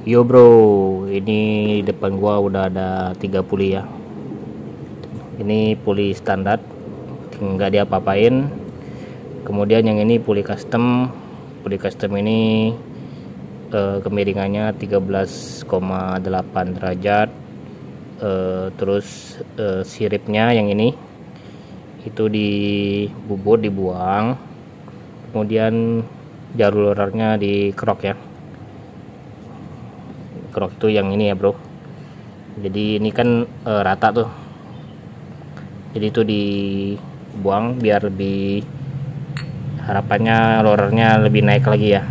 Yo bro, ini di depan gua udah ada 3 puli ya. Ini puli standar, nggak diapa-apain. Kemudian yang ini puli custom. Puli custom ini kemiringannya 13,8 derajat. Terus siripnya yang ini itu dibubut, dibuang. Kemudian jalur rollерnya dikerok ya. Kerok itu yang ini ya bro, jadi ini kan rata tuh, jadi itu dibuang biar lebih, harapannya rollernya lebih naik lagi ya.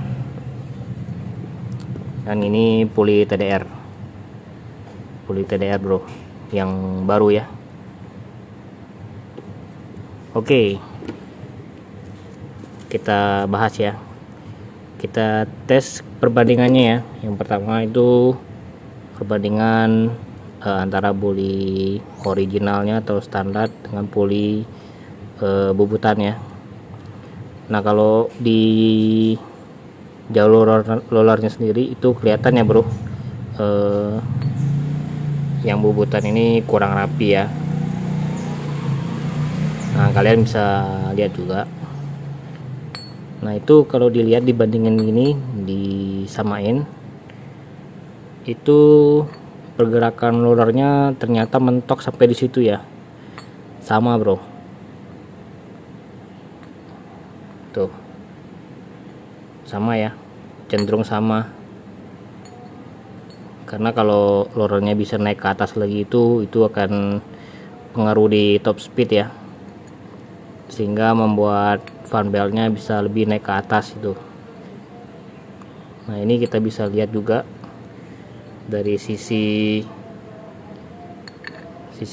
Dan ini puli TDR bro, yang baru ya. Oke, kita bahas ya, kita tes perbandingannya ya. Yang pertama itu perbandingan antara puli originalnya atau standar dengan puli bubutan ya. Nah kalau di jalur rollernya sendiri itu kelihatan ya bro, yang bubutan ini kurang rapi ya. Nah kalian bisa lihat juga. Nah itu kalau dilihat dibandingin ini, disamain, itu pergerakan rollernya ternyata mentok sampai di situ ya, sama bro, tuh sama ya, cenderung sama. Karena kalau rollernya bisa naik ke atas lagi itu akan pengaruh di top speed ya, sehingga membuat fan beltnya bisa lebih naik ke atas itu. Nah ini kita bisa lihat juga dari sisi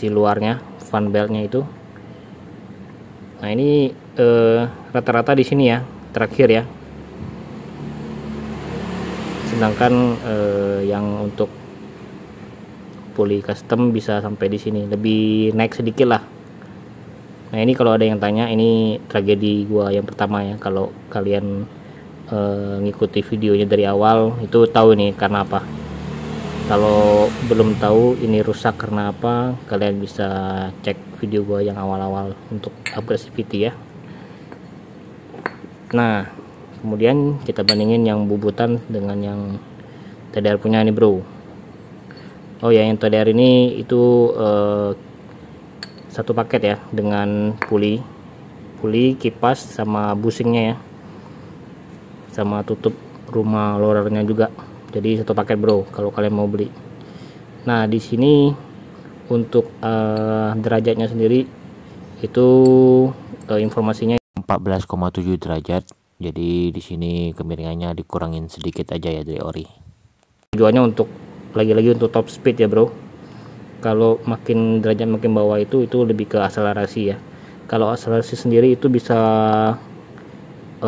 luarnya fan beltnya itu. Nah ini rata-rata di sini ya, terakhir ya. Sedangkan yang untuk puli custom bisa sampai di sini, lebih naik sedikit lah. Nah ini kalau ada yang tanya, ini tragedi gua yang pertama ya. Kalau kalian ngikuti videonya dari awal itu tahu nih karena apa. Kalau belum tahu ini rusak karena apa, kalian bisa cek video gua yang awal-awal untuk abrasivity ya. Nah kemudian kita bandingin yang bubutan dengan yang TDR punya nih bro. Oh ya, yang TDR ini itu satu paket ya, dengan puli, kipas sama bushingnya ya, sama tutup rumah rollernya juga. Jadi satu paket bro kalau kalian mau beli. Nah di sini untuk derajatnya sendiri itu informasinya 14,7 derajat. Jadi di sini kemiringannya dikurangin sedikit aja ya dari ori. Tujuannya untuk lagi-lagi untuk top speed ya bro. Kalau makin derajat makin bawah itu lebih ke akselerasi ya. Kalau akselerasi sendiri itu bisa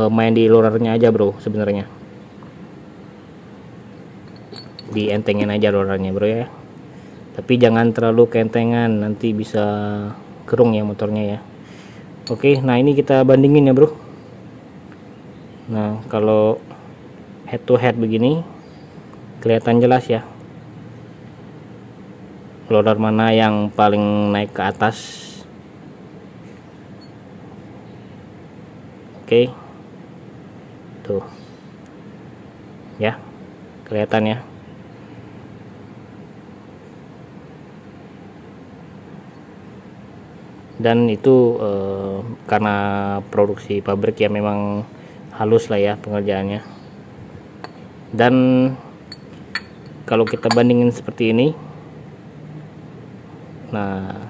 main di rollernya aja bro sebenarnya. Dientengin aja rollernya bro ya. Tapi jangan terlalu kentengan, nanti bisa kerung ya motornya ya. Oke, nah ini kita bandingin ya bro. Nah kalau head to head begini kelihatan jelas ya, roller mana yang paling naik ke atas. Oke, tuh ya, kelihatan ya. Dan itu karena produksi pabrik ya, memang halus lah ya pengerjaannya. Dan kalau kita bandingin seperti ini, nah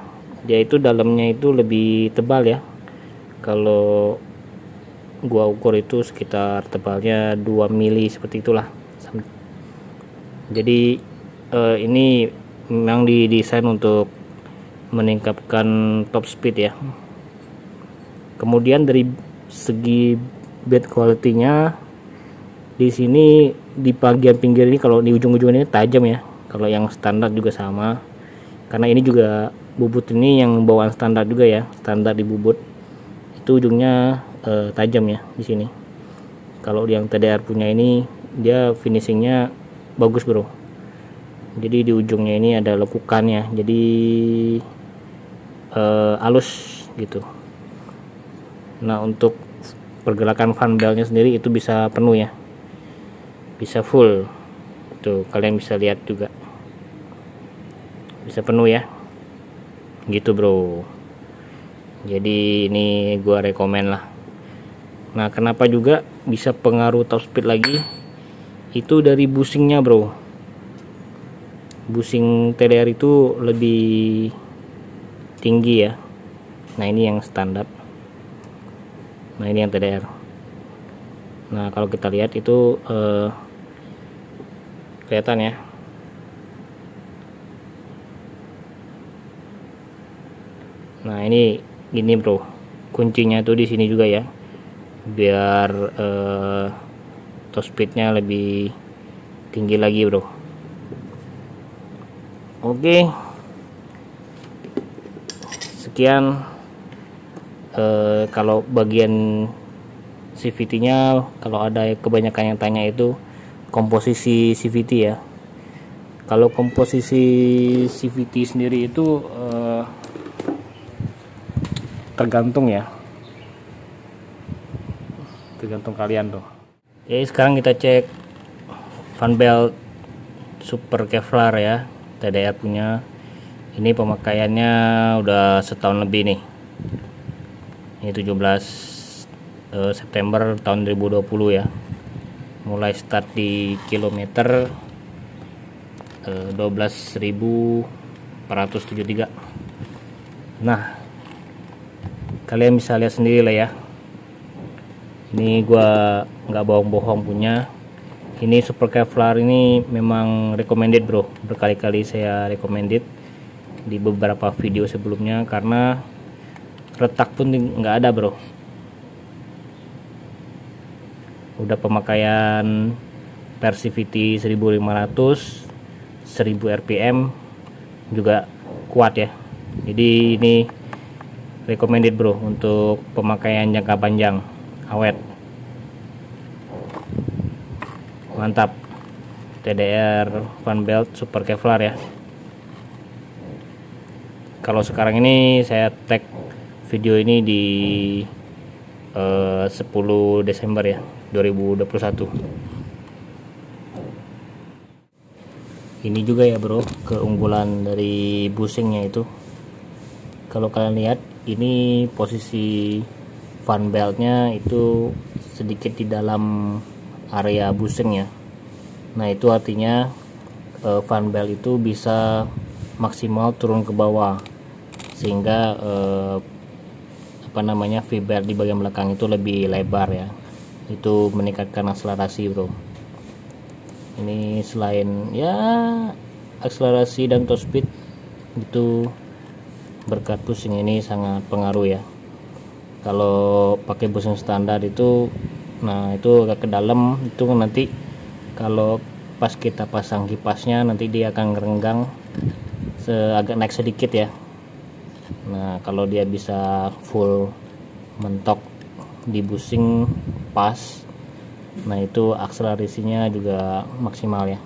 dia itu dalamnya itu lebih tebal ya. Kalau gua ukur itu sekitar tebalnya 2 mili seperti itulah. Jadi ini memang didesain untuk meningkatkan top speed ya. Kemudian dari segi bed quality-nya, di sini di bagian pinggir ini, kalau di ujung-ujung ini tajam ya. Kalau yang standar juga sama, karena ini juga bubut ini yang bawaan standar juga ya, standar di bubut itu ujungnya tajam ya di sini. Kalau yang TDR punya ini dia finishingnya bagus bro. Jadi di ujungnya ini ada lekukannya, jadi halus gitu. Nah untuk pergerakan fan beltnya sendiri itu bisa penuh ya, bisa full tuh, kalian bisa lihat juga bisa penuh ya gitu bro. Jadi ini gua rekomen lah. Nah kenapa juga bisa pengaruh top speed lagi, itu dari bushingnya bro. Bushing TDR itu lebih tinggi ya. Nah ini yang standar, nah ini yang TDR. Nah kalau kita lihat itu kelihatan ya. Nah ini gini bro, kuncinya tuh di sini juga ya, biar top speednya lebih tinggi lagi bro. Oke, sekian. Kalau bagian CVT-nya, kalau ada kebanyakan yang tanya itu komposisi CVT ya. Kalau komposisi CVT sendiri itu tergantung ya, tergantung kalian tuh. Oke, sekarang kita cek fan belt Super Kevlar ya, TDR punya. Ini pemakaiannya udah setahun lebih nih. Ini 17 September tahun 2020 ya. Mulai start di kilometer 12.473. Nah kalian bisa lihat sendiri lah ya, ini gua nggak bohong-bohong punya. Ini Super Kevlar ini memang recommended bro, berkali-kali saya recommended di beberapa video sebelumnya, karena retak pun nggak ada bro. Udah pemakaian Persivity 1500, 1000 rpm juga kuat ya. Jadi ini recommended bro untuk pemakaian jangka panjang, awet, mantap. TDR fan belt Super Kevlar ya. Kalau sekarang ini saya tag video ini di 10 Desember ya 2021. Ini juga ya bro keunggulan dari bushingnya itu. Kalau kalian lihat ini posisi fan beltnya itu sedikit di dalam area bushing ya. Nah itu artinya fan belt itu bisa maksimal turun ke bawah, sehingga V-bar di bagian belakang itu lebih lebar ya. Itu meningkatkan akselerasi bro. Ini selain ya akselerasi dan top speed, itu berkat bushing ini sangat pengaruh ya. Kalau pakai bushing standar itu, nah itu agak ke dalam, itu nanti kalau pas kita pasang kipasnya nanti dia akan ngerenggang agak naik sedikit ya. Nah kalau dia bisa full mentok di bushing pas, nah itu akselerasinya juga maksimal ya.